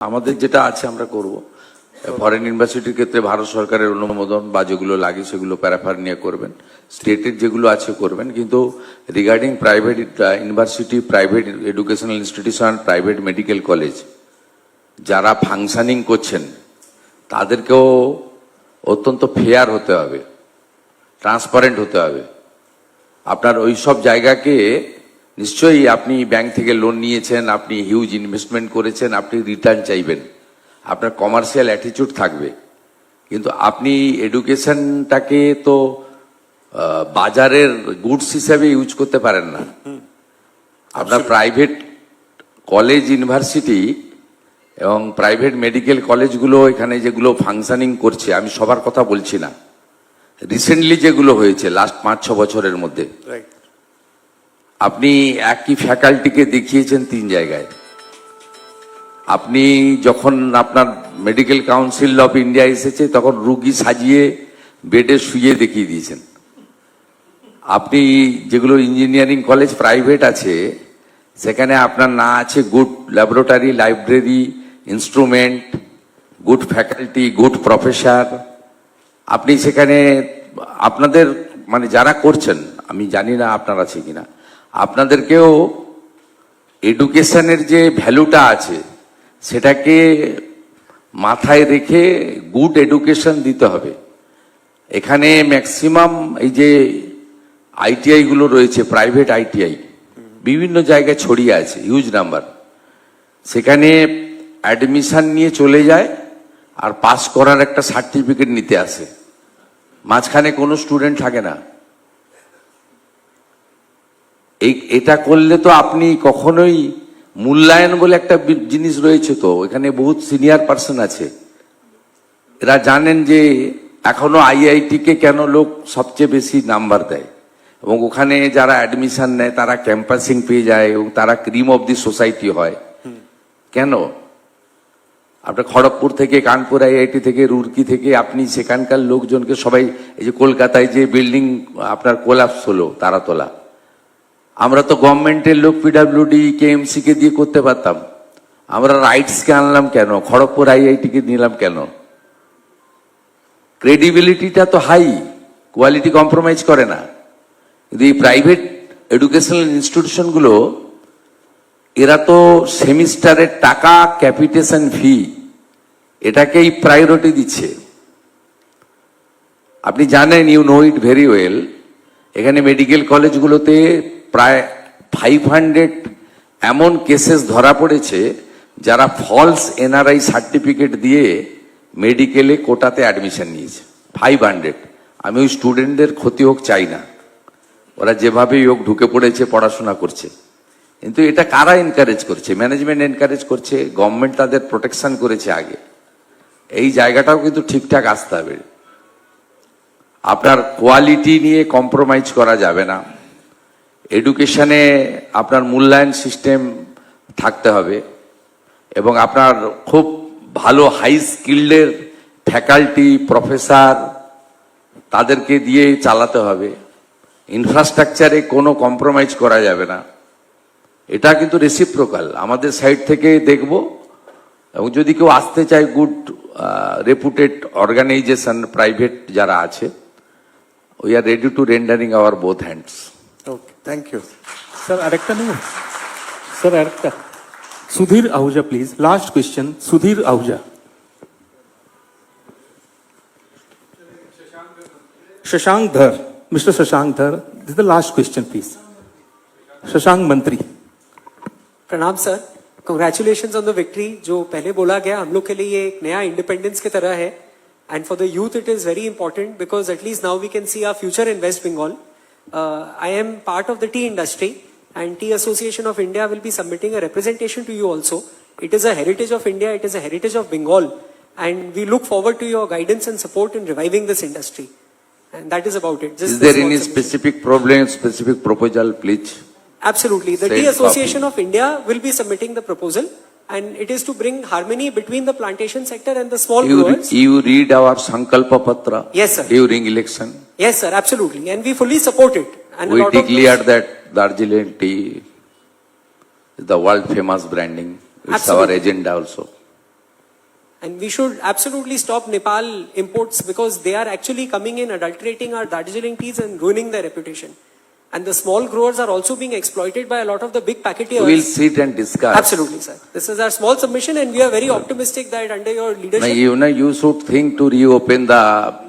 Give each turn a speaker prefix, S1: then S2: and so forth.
S1: আমাদের যেটা আছে আমরা করব। ফরেন ইউনিভার্সিটির ক্ষেত্রে ভারত সরকারের অনুমোদন বা যেগুলো লাগে সেগুলো প্যারাফার নিয়ে করবেন, স্টেটের যেগুলো আছে করবেন। কিন্তু regarding private university, private educational institution, private medical college যারা ফাংশনিং করছেন তাদেরকেও অত্যন্ত ফেয়ার হতে হবে, ট্রান্সপারেন্ট হতে হবে। আপনার ওই সব জায়গাকে নিশ্চয়ই আপনি ব্যাংক থেকে লোন নিয়েছেন, আপনি হিউজ ইনভেস্টমেন্ট করেছেন, আপনি রিটার্ন চাইবেন, আপনার কমার্শিয়াল অ্যাটিটিউড থাকবে। কিন্তু আপনি এডুকেশনটাকে তো বাজারের গুডস হিসাবে ইউজ করতে পারেন না। আপনার প্রাইভেট কলেজ, ইউনিভার্সিটি এবং প্রাইভেট মেডিকেল কলেজগুলো এখানে যেগুলো ফাংশনিং করছে, আমি সবার কথা বলছি না, রিসেন্টলি যেগুলো হয়েছে লাস্ট 5-6 বছরের মধ্যে, আপনি একই ফ্যাকাল্টিকে দেখিয়েছেন 3 জায়গায়। আপনি যখন আপনার মেডিকেল কাউন্সিল অফ ইন্ডিয়া এসেছে তখন রুগী সাজিয়ে বেডে শুয়ে দেখিয়ে দিয়েছেন। আপনি যেগুলো ইঞ্জিনিয়ারিং কলেজ প্রাইভেট আছে সেখানে আপনার না আছে good laboratory, library, instrument, good faculty, good professor. আপনি সেখানে আপনাদের মানে যারা করছেন, আমি জানি না আপনার আছে কিনা, আপনাদেরকেও এডুকেশনের যে ভ্যালুটা আছে সেটাকে মাথায় রেখে গুড এডুকেশন দিতে হবে। এখানে ম্যাক্সিমাম এই যে আইটিআই গুলো রয়েছে, প্রাইভেট আইটিআই বিভিন্ন জায়গায় ছড়িয়ে আছে, হিউজ নাম্বার। সেখানে অ্যাডমিশন নিয়ে চলে যায় আর পাস করার একটা সার্টিফিকেট নিতে আসে, মাঝখানে কোনো স্টুডেন্ট থাকে না। এটা করলে তো আপনি কখনোই মূল্যায়ন বলে একটা জিনিস রয়েছে, তো এখানে বহুত সিনিয়র পার্সন আছে, এরা জানেন যে এখনো আইআইটি কে কেন লোক সবচেয়ে বেশি নাম্বার দেয় এবং ওখানে যারা অ্যাডমিশন নেয় তারা ক্যাম্পাসিং পেয়ে যায় এবং তারা ক্রিম অফ দি সোসাইটি হয়। কেন? আপনার খড়গপুর থেকে, কানপুর আইআইটি থেকে, রুরকি থেকে আপনি সেখানকার লোকজনকে সবাই, এই যে কলকাতায় যে বিল্ডিং আপনার কোলাপস হলো তারাতলা, আমরা তো গভর্নমেন্টের লোক পিডাব্লিউডি, কেএমসি কে দিয়ে করতে পারতাম, আমরা রাইটস কে আনলাম কেন? খড়গপুর আইআইটি কে নিলাম কেন? ক্রেডিবিলিটিটা তো হাই, কোয়ালিটি কম্প্রোমাইজ করে না। কিন্তু এই প্রাইভেট এডুকেশনাল ইনস্টিটিউশন গুলো এরা তো সেমিস্টারের টাকা, ক্যাপিটেশন ফি, এটাকেই প্রায়োরিটি দিচ্ছে। আপনি জানেন, you know it very well, এখানে মেডিকেল কলেজগুলোতে প্রায় 500 এমন কেসেস ধরা পড়েছে যারা ফলস এনআরআই সার্টিফিকেট দিয়ে মেডিকেলে কোটাতে অ্যাডমিশন নিয়েছে। 500। আমি ওই স্টুডেন্টদের ক্ষতি হোক চাই না, ওরা যেভাবেই হোক ঢুকে পড়েছে, পড়াশোনা করছে। কিন্তু এটা কারা এনকারেজ করছে? ম্যানেজমেন্ট এনকারেজ করছে, গভর্নমেন্ট তাদের প্রোটেকশন করেছে আগে। এই জায়গাটাও কিন্তু ঠিকঠাক আসতে হবে। আপনার কোয়ালিটি নিয়ে কম্প্রোমাইজ করা যাবে না। এডুকেশনে আপনার মূল্যায়ন সিস্টেম থাকতে হবে এবং আপনার খুব ভালো হাই স্কিল্ডের ফ্যাকাল্টি, প্রফেসর তাদেরকে দিয়ে চালাতে হবে। ইনফ্রাস্ট্রাকচারে কোনো কম্প্রোমাইজ করা যাবে না। এটা কিন্তু রেসিপ্রোকাল, আমাদের সাইড থেকে দেখব। এবং যদি কেউ আসতে চায়, গুড রেপুটেড অর্গানাইজেশন প্রাইভেট যারা আছে, we are ready to rendering our both hands.
S2: Okay, thank you. Sir, arekta nahi. Sir, arekta. Sudhir Ahuja, please. Last question, Sudhir Ahuja. Shashank Dhar. Mr. Shashank Dhar, this is the last question, please. Shashank Mantri.
S3: प्रणाम sir, congratulations on the victory. जो पहले बोला गया, हम लोग के लिए ये एक नया इंडिपेंडेंस की तरह है, and for the youth it is very important because at least now we can see our future in West Bengal. I am part of the tea industry and Tea Association of India will be submitting a representation to you also. It is a heritage of India, it is a heritage of Bengal, and we look forward to your guidance and support in reviving this industry. And that is about it.
S1: Is there any specific problem, specific proposal, please?
S3: Absolutely. The Tea Association of India will be submitting the proposal, and it is to bring harmony between the plantation sector and the small growers.
S1: You read our Sankalpa Patra?
S3: Yes, sir.
S1: During election?
S3: Yes, sir, absolutely. And we fully support it. And
S1: we declared that Darjeeling tea is the world famous branding. It's absolutely our agenda also.
S3: And we should absolutely stop Nepal imports because they are actually coming in, adulterating our Darjeeling teas and ruining their reputation. And the small growers are also being exploited by a lot of the big packeteers.
S1: We'll sit and discuss.
S3: Absolutely, sir. This is our small submission, and we are very optimistic that under your
S1: Now,
S3: leadership.
S1: you should think to reopen the